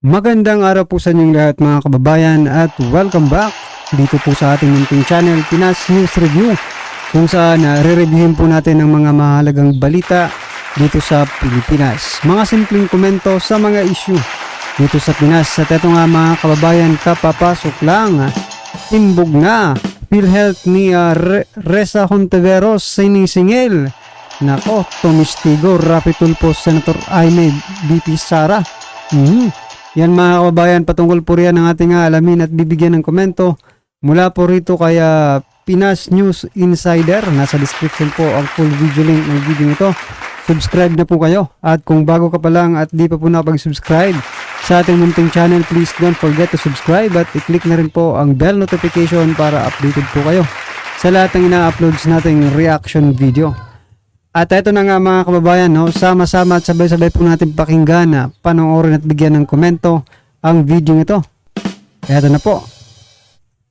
Magandang araw po sa inyong lahat mga kababayan at welcome back dito po sa ating munting channel Pinas News Review, kung saan re-reviewin po natin ang mga mahalagang balita dito sa Pilipinas. Mga simpleng komento sa mga issue dito sa Pinas. At eto nga mga kababayan, kapapasok lang, timbog na PhilHealth ni Reza Hontiveros sinisingil. Nako, tumistigo rapid tulpo Senator Aimee BP Sara. Yan mga kababayan, patungkol po riyan ang ating alamin at bibigyan ng komento mula po rito kay Pinas News Insider. Nasa description po ang full video link ng video nito. Subscribe na po kayo, at kung bago ka pa lang at di pa po nakapag-subscribe sa ating munting channel, please don't forget to subscribe at i-click na rin po ang bell notification para updated po kayo sa lahat ng ina-uploads nating reaction video. At ito na nga mga kababayan, sama-sama at sabay-sabay po natin pakinggan na panoorin at bigyan ng komento ang video nito. Ito na po.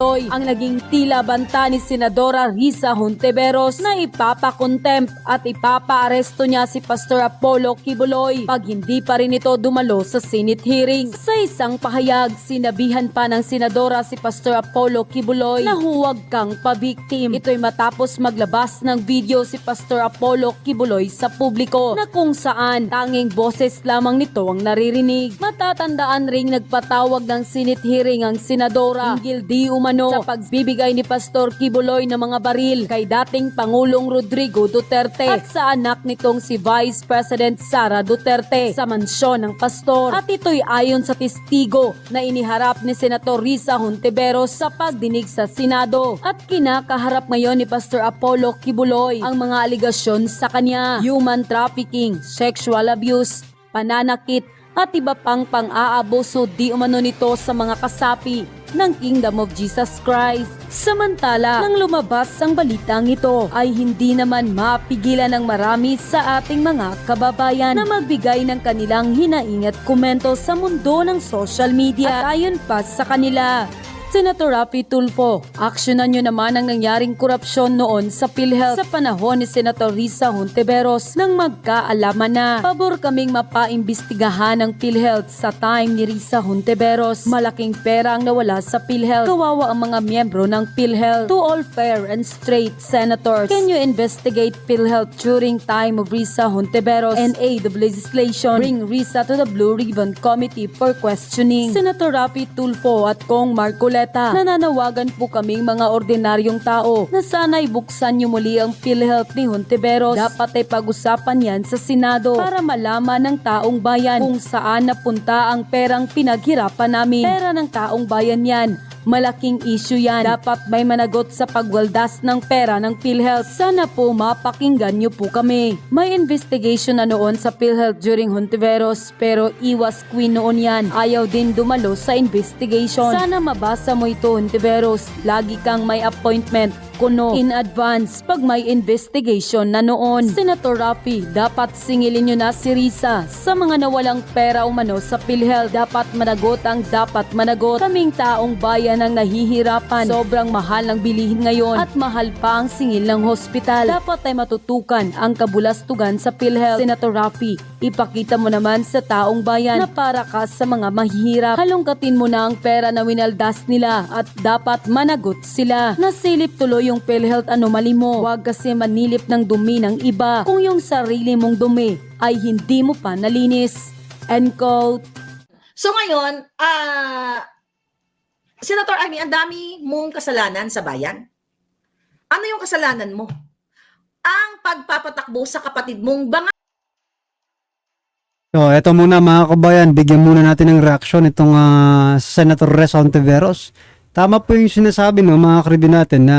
Ang naging tila banta ni Senadora Reza Hontiveros na ipapakontempt at ipapaaresto niya si Pastor Apollo Kibuloy pag hindi pa rin ito dumalo sa Senate hearing. Sa isang pahayag, sinabihan pa ng Senadora si Pastor Apollo Kibuloy na huwag kang pabiktim. Ito'y matapos maglabas ng video si Pastor Apollo Kibuloy sa publiko na kung saan tanging boses lamang nito ang naririnig. Matatandaan ring nagpatawag ng Senate hearing ang Senadora hinggil di sa pagbibigay ni Pastor Kibuloy ng mga baril kay dating Pangulong Rodrigo Duterte at sa anak nitong si Vice President Sara Duterte sa mansyon ng pastor. At ito'y ayon sa testigo na iniharap ni Senator Reza Hontiveros sa pagdinig sa Senado. At kinakaharap ngayon ni Pastor Apollo Kibuloy ang mga aligasyon sa kanya: human trafficking, sexual abuse, pananakit at iba pang pang-aabuso di umano nito sa mga kasapi ng Kingdom of Jesus Christ. Samantala, nang lumabas ang balitang ito, ay hindi naman mapigilan ng marami sa ating mga kababayan na magbigay ng kanilang hinaing at komento sa mundo ng social media. At ayon pa sa kanila, Senator Raffy Tulfo, aksyonan nyo naman ang nangyaring korupsyon noon sa PhilHealth sa panahon ni Senator Reza Hontiveros nang magkaalaman na. Pabor kaming mapaimbestigahan ng PhilHealth sa time ni Reza Hontiveros. Malaking pera ang nawala sa PhilHealth. Kawawa ang mga miyembro ng PhilHealth. To all fair and straight senators, can you investigate PhilHealth during time of Reza Hontiveros and aid of legislation? Bring Reza to the Blue Ribbon Committee for questioning. Senator Raffy Tulfo at Kong Marcoleta, nananawagan po kaming mga ordinaryong tao na sana'y buksan niyo muli ang PhilHealth ni Hontiveros. Dapat ay pag-usapan yan sa Senado para malaman ng taong bayan kung saan napunta ang perang pinaghirapan namin. Pera ng taong bayan yan. Malaking issue yan. Dapat may managot sa pagwaldas ng pera ng PhilHealth. Sana po mapakinggan niyo po kami. May investigation na noon sa PhilHealth during Hontiveros, pero iwas queen noon yan. Ayaw din dumalo sa investigation. Sana mabasa mo ito, Hontiveros. Lagi kang may appointment kuno in advance pag may investigation na noon. Senator Raffy, dapat singilin nyo na si Reza sa mga nawalang pera umano sa PhilHealth. Dapat managot ang dapat managot. Kaming taong bayan ang nahihirapan. Sobrang mahal ng bilihin ngayon at mahal pa ang singil ng hospital. Dapat ay matutukan ang kabulastugan sa PhilHealth. Senator Raffy, ipakita mo naman sa taong bayan na para ka sa mga mahihirap. Halongkatin mo na ang pera na winaldas nila at dapat managot sila. Nasilip tuloy yung PhilHealth anomaly mo. Huwag kasi manilip ng dumi ng iba kung yung sarili mong dumi ay hindi mo pa nalinis. End quote. So ngayon, Senator Aimee, ang dami mong kasalanan sa bayan. Ano yung kasalanan mo? Ang pagpapatakbo sa kapatid mong banga. So, eto muna mga kababayan, bigyan muna natin ng reaction itong Senator Reza Hontiveros. Tama po yung sinasabi mga karibi natin na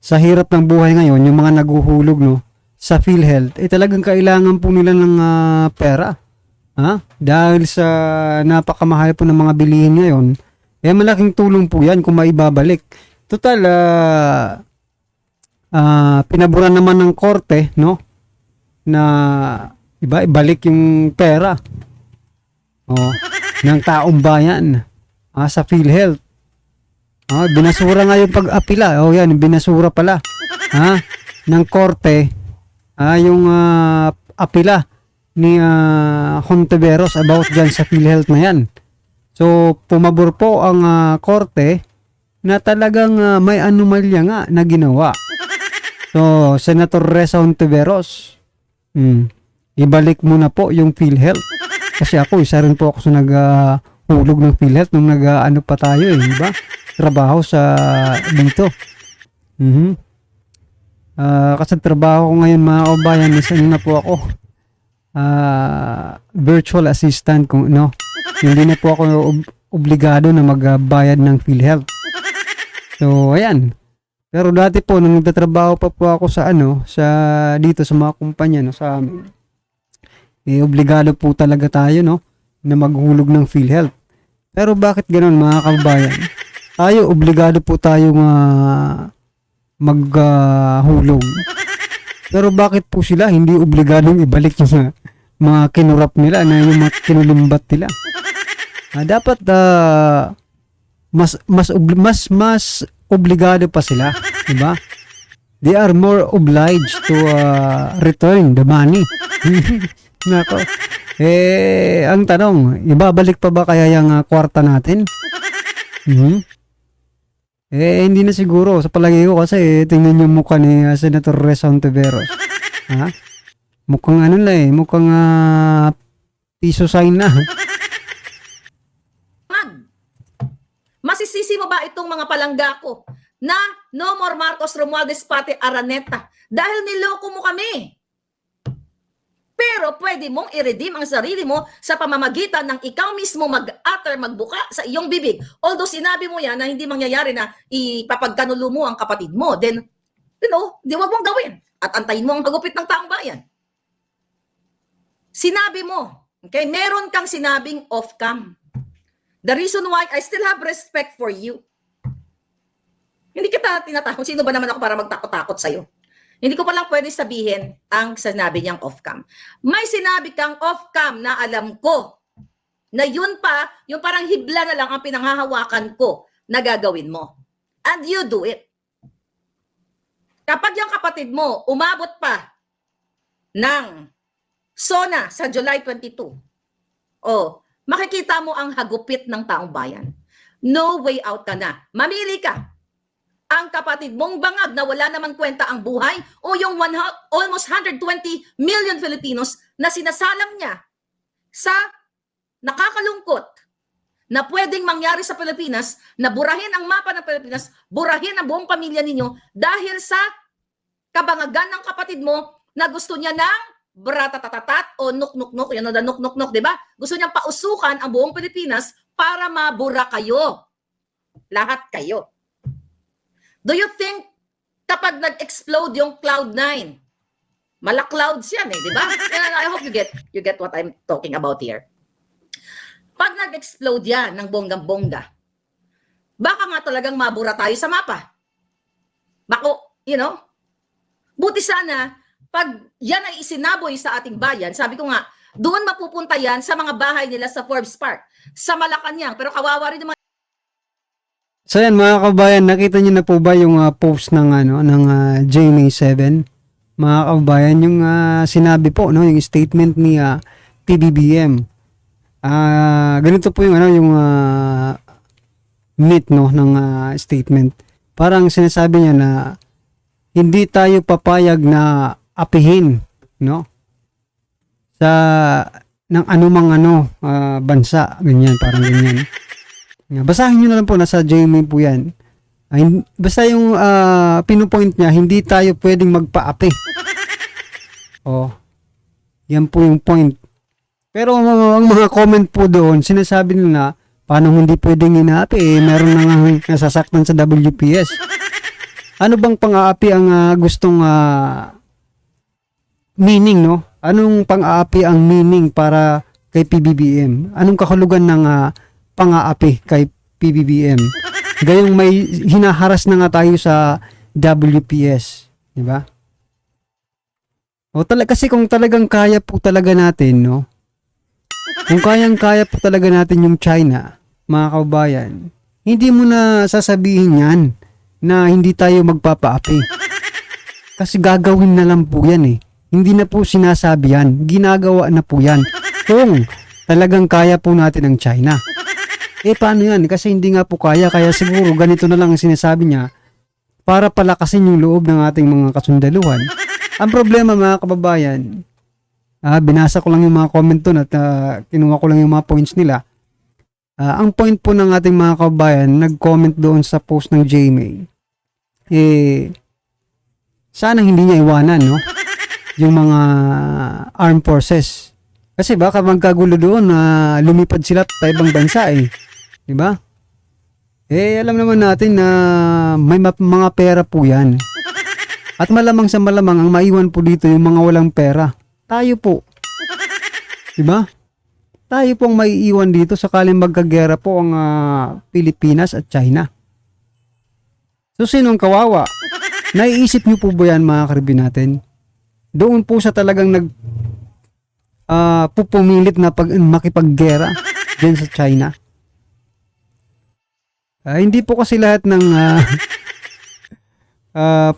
sa hirap ng buhay ngayon, yung mga naguhulog sa PhilHealth, talagang kailangan po nila ng pera. Dahil sa napakamahal po ng mga bilihin ngayon, malaking tulong po yan kung maibabalik. Total, pinaburan naman ng korte, na ibalik yung pera ng taong bayan sa PhilHealth. Binasura nga yung pag-apila. Yan, binasura pala ng korte yung apila ni Hontiveros about dyan sa PhilHealth na yan. So, pumabor po ang korte na talagang may anomalya nga na ginawa. So, Senator Risa Hontiveros, ibalik mo na po yung PhilHealth. Kasi ako, isa rin po ako sa naghulog ng PhilHealth nung ano pa tayo di ba? Trabaho sa dito. Kasi trabaho ko ngayon mga kabayan, isa na po ako. Virtual assistant kung hindi na po ako obligado na magbayad ng PhilHealth. So, ayan. Pero dati po, nung nagtatrabaho pa po ako sa dito sa mga kumpanya, sa amin, obligado po talaga tayo, na maghulog ng PhilHealth. Pero bakit ganoon mga kabayan? Tayo, obligado po tayong maghulog. Pero bakit po sila hindi obligadong ibalik yung mga kinurap nila, yung mga kinulimbat nila? Dapat mas obligado pa sila, di ba? They are more obliged to return the money. Nako. Ang tanong, ibabalik pa ba kaya yung kwarta natin? Hindi na siguro. Sa palagay ko kasi, tingnan yung mukha ni Senator Risa Hontiveros. Mukhang mukhang piso sign na. Masisisi mo ba itong mga palangga ko na no more Marcos Romualdez pati Araneta dahil niloko mo kami? Pero pwede mong i-redeem ang sarili mo sa pamamagitan ng ikaw mismo mag-utter, magbuka sa iyong bibig. Although sinabi mo yan na hindi mangyayari na ipapagkanulo mo ang kapatid mo, then, di wag mong gawin. At antayin mo ang hagupit ng taong bayan. Sinabi mo, okay, meron kang sinabing off-cam. The reason why I still have respect for you. Hindi kita tinatakot. Sino ba naman ako para magtakot-takot sa'yo? Hindi ko palang pwede sabihin ang sinabi niyang off-cam. May sinabi kang off-cam na alam ko na yun pa, yung parang hibla na lang ang pinanghahawakan ko na gagawin mo. And you do it. Kapag yung kapatid mo umabot pa ng SONA sa July 22, makikita mo ang hagupit ng taong bayan. No way out ka na. Mamili ka. Ang kapatid mong bangag na wala naman kwenta ang buhay o yung almost 120 million Filipinos na sinasalang niya sa nakakalungkot na pwedeng mangyari sa Pilipinas, na burahin ang mapa ng Pilipinas, burahin ang buong pamilya ninyo dahil sa kabangagan ng kapatid mo na gusto niya ng bratatatat o nuk-nuk-nuk, yan na nuk-nuk-nuk, di ba? Gusto niyang pausukan ang buong Pilipinas para mabura kayo. Lahat kayo. Do you think kapag nag-explode yung Cloud9, mala-clouds yan di ba? I hope you get what I'm talking about here. Pag nag-explode yan ng bonggang-bongga, baka nga talagang mabura tayo sa mapa. Bako, buti sana, pag yan ay isinaboy sa ating bayan, sabi ko nga, doon mapupunta yan sa mga bahay nila sa Forbes Park, sa Malacanang, pero kawawa rin yung mga. So yan mga kabayan, nakita niyo na po ba yung post ng GMA7? Mga kabayan, yung sinabi po, yung statement ni PBBM. Ganito po yung meat ng statement. Parang sinasabi niya na hindi tayo papayag na apihin, sa ng anumang bansa, ganyan, parang ganyan. Basahin nyo na lang po, nasa GMA po yan. Basta yung pinupoint niya, hindi tayo pwedeng magpaapi. Yan po yung point. Pero ang mga comment po doon, sinasabi nila, paano hindi pwedeng inaapi? Meron na nga nasasaktan sa WPS. Ano bang pang-aapi ang gustong meaning, Anong pang-aapi ang meaning para kay PBBM? Anong kahulugan ng pang-aapi kay PBBM? Gayong may hinaharas na nga tayo sa WPS, di ba? Kasi kung talagang kaya po talaga natin, kung kayang-kaya po talaga natin yung China, mga kababayan, hindi mo na sasabihin yan na hindi tayo magpapaapi. Kasi gagawin na lang po yan Hindi na po sinasabi yan. Ginagawa na po yan. Kung talagang kaya po natin ang China. Paano yan? Kasi hindi nga po kaya siguro ganito na lang ang sinasabi niya para palakasin yung loob ng ating mga kasundaluhan. Ang problema mga kababayan, binasa ko lang yung mga comment doon at kinuha ko lang yung mga points nila. Ang point po ng ating mga kababayan, nag-comment doon sa post ng JMay, sana hindi niya iwanan, no? Yung mga armed forces. Kasi baka magkagulo doon na lumipad sila sa ibang bansa di ba? Alam naman natin na may mga pera po yan. At malamang sa malamang ang maiwan po dito yung mga walang pera. Tayo po. Di ba? Tayo pong maiiwan dito sakaling magkagera po ang Pilipinas at China. So sinong kawawa? Naiisip niyo po ba yan mga karibin natin? Doon po sa talagang pupumilit na makipaggera dyan sa China. Hindi po kasi lahat ng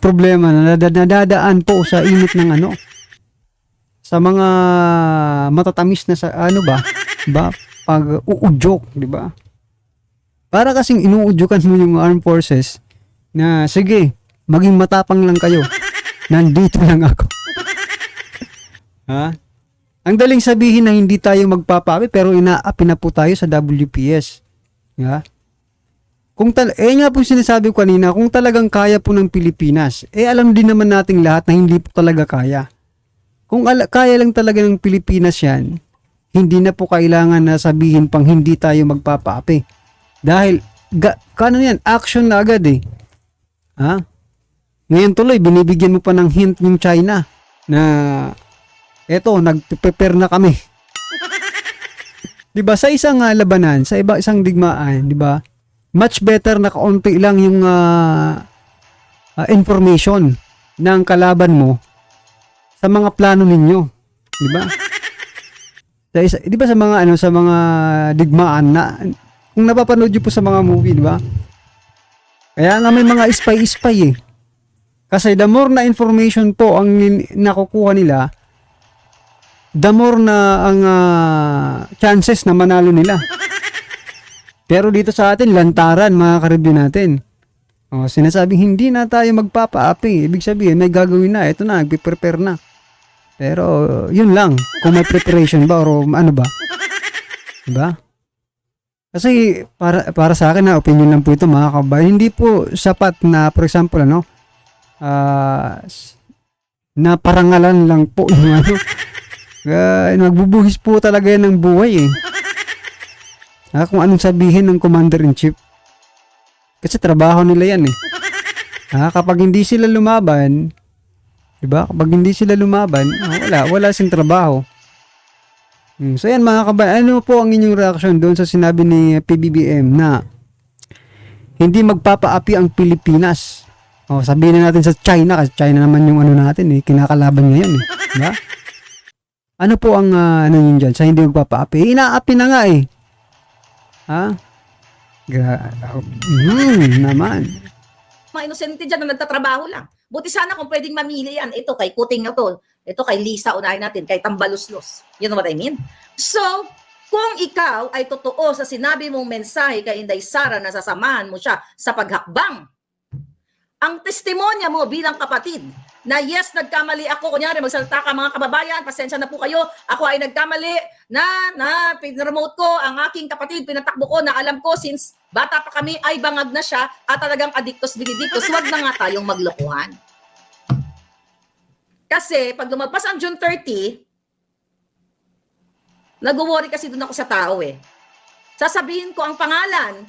problema na nadadaan po sa init ng sa mga matatamis na sa pag uudyok, di ba? Para kasing inuudyukan mo yung armed forces na sige, maging matapang lang kayo. Nandito lang ako. Ang daling sabihin na hindi tayo magpapaapi pero inaapi na po tayo sa WPS. Nga po sinasabi ko kanina, kung talagang kaya po ng Pilipinas, alam din naman nating lahat na hindi po talaga kaya. Kung kaya lang talaga ng Pilipinas yan, hindi na po kailangan na sabihin pang hindi tayo magpapaapi. Dahil, yan, action na agad Ngayon tuloy, binibigyan mo pa ng hint yung China na eto, nag-prepare na kami. Diba, sa isang labanan, sa isang digmaan, diba, much better na kaunti lang yung information ng kalaban mo sa mga plano ninyo, di ba? Di ba sa mga digmaan na kung napapanood niyo po sa mga movie, di ba? Kaya nga may mga spy Kasi the more na information po ang nakukuha nila, the more na ang chances na manalo nila. Pero dito sa atin, lantaran mga karibyo natin. Sinasabing hindi na tayo magpapaapi. Ibig sabihin, may gagawin na. Ito na, nagpe-prepare na. Pero, yun lang. Kung may preparation ba o ano ba. Diba? Kasi, para sa akin na, opinion lang po ito mga kabayan. Hindi po sapat na, for example, na parangalan lang po yung nagbubuhis po talaga yan ng buhay kung anong sabihin ng Commander-in-Chief. Kasi trabaho nila yan kapag hindi sila lumaban, diba? Kapag hindi sila lumaban, wala sing trabaho. So yan mga kabayan, ano po ang inyong reaction doon sa sinabi ni PBBM na hindi magpapaapi ang Pilipinas? Sabihin na natin sa China, kasi China naman yung natin kinakalaban ngayon diba? Ano po ang yun dyan sa hindi magpapaapi? Inaapi na nga naman. Mga inosente dyan na nagtatrabaho lang. Buti sana kung pwedeng mamili yan. Ito kay Kuting na to. Ito kay Lisa, unahin natin. Kay Tambaluslos. You know what I mean? So, kung ikaw ay totoo sa sinabi mong mensahe kay Inday Sara na sasamahan mo siya sa paghakbang, ang testimonya mo bilang kapatid na yes, nagkamali ako. Kunyari, magsalita ka mga kababayan, pasensya na po kayo. Ako ay nagkamali na pinremote ko ang aking kapatid, pinatakbo ko na alam ko since bata pa kami ay bangag na siya at talagang adiktos binidiktos. Huwag na nga tayong maglokohan. Kasi pag lumagpas ang June 30, nag-worry kasi doon ako sa tao Sasabihin ko ang pangalan,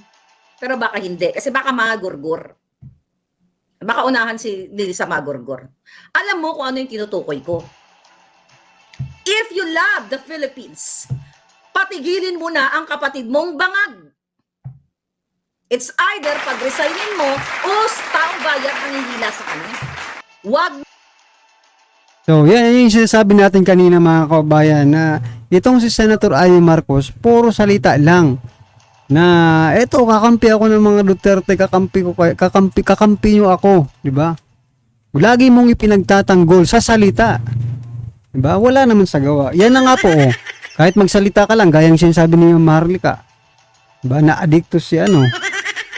pero baka hindi. Kasi baka magurgur. Baka unahan si Lisa Magorgor. Alam mo kung ano yung tinutukoy ko. If you love the Philippines, patigilin mo na ang kapatid mong bangag. It's either pag-resignin mo o taong bayan ang hihila sa kanya. Wag. So, yan yung sinasabi natin kanina mga kababayan na itong si Senator Amy Marcos, puro salita lang. Na eto, kakampi ako ng mga Duterte, kakampi nyo ako, di ba? Lagi mong ipinagtatanggol sa salita. Di ba? Wala naman sa gawa. Yan na nga po, kahit magsalita ka lang, gaya ng sinasabi ni Marlica, Diba? Na-addict to si ano.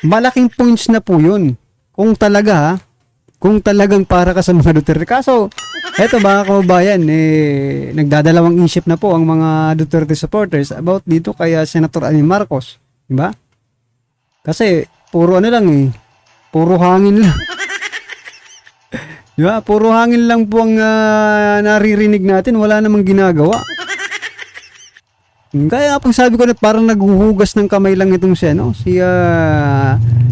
Malaking points na po yun. Kung talaga ha, kung talagang para ka sa mga Duterte. Kaso, eto mga kababayan, nagdadalawang isip na po ang mga Duterte supporters about dito kay Senator Amy Marcos. Diba? Kasi, puro ano lang puro hangin lang. Diba? Puro hangin lang po ang naririnig natin. Wala namang ginagawa. Kaya pang sabi ko na parang naghuhugas ng kamay lang itong si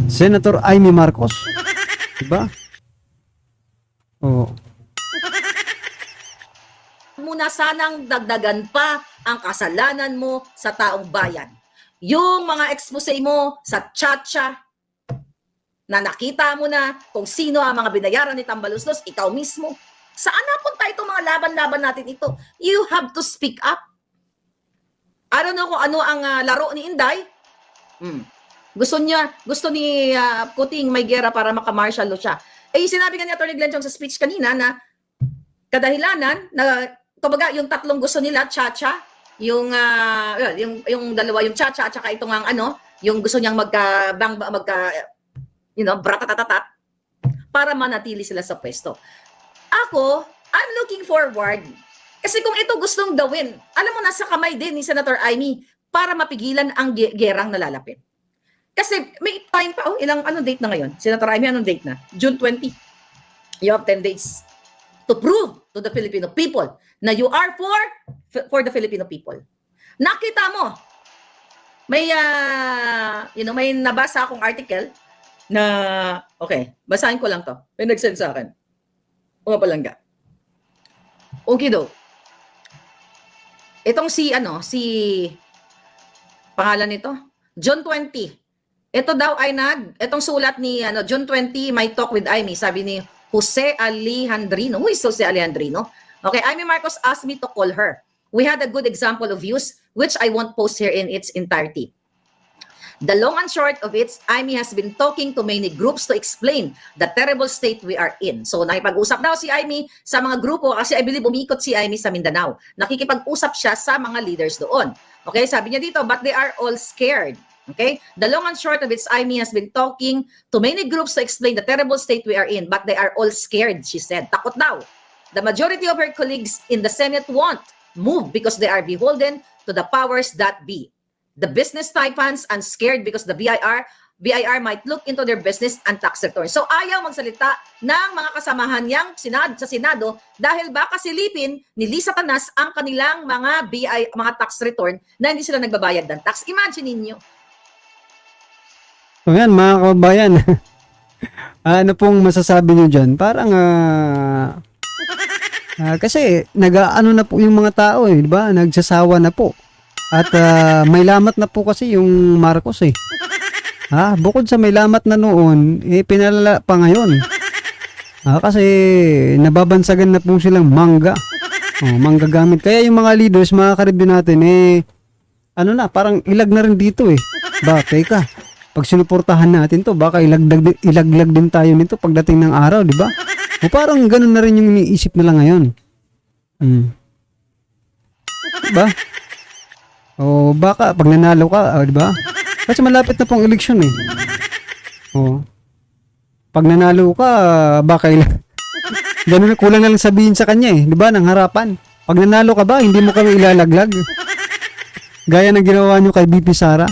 Senator Amy Marcos. Diba? Oo. Muna sanang dagdagan pa ang kasalanan mo sa taong bayan. Yung mga expose mo sa Chacha, na nakita mo na kung sino ang mga binayaran ni Tambaluslos, ikaw mismo. Saan napunta itong mga laban-laban natin ito? You have to speak up. I don't know kung ano ang laro ni Inday. Gusto ni Kuting may gera para maka-martial law siya. Sinabi nga ni Atty. Glenn Chong sa speech kanina na kadahilanan na kumbaga yung tatlong gusto nila, Chacha, yung dalawa, yung Chacha at saka itong yung gusto niyang bratatatatat para manatili sila sa pwesto. Ako, I'm looking forward. Kasi kung ito gustong gawin, alam mo, nasa kamay din ni Senator Amy para mapigilan ang gerang nalalapit. Kasi may time pa, anong date na ngayon? Senator Amy, anong date na? June 20. You have 10 days to prove to the Filipino people na you are for the Filipino people. Nakita mo, may nabasa akong article na, okay, basahin ko lang to. May nag-send sa akin. Mga palangga. Okay daw. Itong pangalan nito, June 20. Ito daw ay itong sulat ni June 20, My Talk with Amy, sabi ni Jose Alejandrino. Who is Jose Alejandrino? Okay, Amy Marcos asked me to call her. We had a good example of views, which I won't post here in its entirety. The long and short of it, Amy has been talking to many groups to explain the terrible state we are in. So nakipag-usap daw si Amy sa mga grupo kasi I believe umikot si Amy sa Mindanao. Nakikipag-usap siya sa mga leaders doon. Okay, sabi niya dito, but they are all scared. Okay, the long and short of it, Amy has been talking to many groups to explain the terrible state we are in, but they are all scared, she said. Takot daw. The majority of her colleagues in the Senate won't move because they are beholden to the powers that be. The business tycoons and scared because the BIR might look into their business and tax return. So ayaw magsalita ng mga kasamahan niyang sa Senado dahil baka silipin ni Lisa Tanas ang kanilang mga tax return na hindi sila nagbabayad ng tax. Imagine ninyo. So yan mga kababayan. Ano pong masasabi niyo dyan? Parang kasi nag-ano na po yung mga tao di ba? Nagsasawa na po. At may lamat na po kasi yung Marcos bukod sa may lamat na noon, pinalala pa ngayon. Kasi nababansagan na po silang mangga. Mangga gamit. Kaya yung mga leaders, mga karibyo natin, parang ilag na rin dito Ba, teka, pag sinuportahan natin to, baka ilaglag din tayo nito pagdating ng araw, di ba? O parang ganun na rin yung iniisip nila ngayon. Diba? O baka pag nanalo ka, di ba? Kasi malapit na pong eleksyon Pag nanalo ka, baka ganun na, kulang na lang sabihin sa kanya di ba? Nang harapan. Pag nanalo ka ba, hindi mo kami ilalaglag. Gaya ng ginawa nyo kay BP Sara.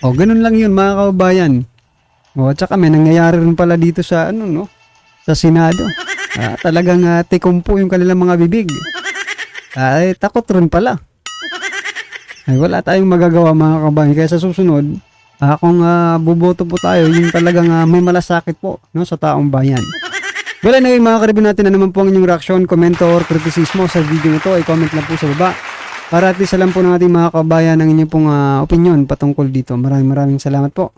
Ganun lang yun mga kababayan. At saka may nangyayari rin pala dito sa sa Senado. Talagang tikumpo yung kanilang mga bibig. Takot rin pala. Wala tayong magagawa mga kababayan. Kaya sa susunod, kung buboto po tayo, yung talagang may malasakit po sa taong bayan. Well, anyway mga karibin natin, naman po ang inyong reaction, komento or kritisismo sa video nito, ay comment lang po sa baba. Para at least alam po ng ating mga kababayan ang inyong pong opinion patungkol dito. Maraming salamat po.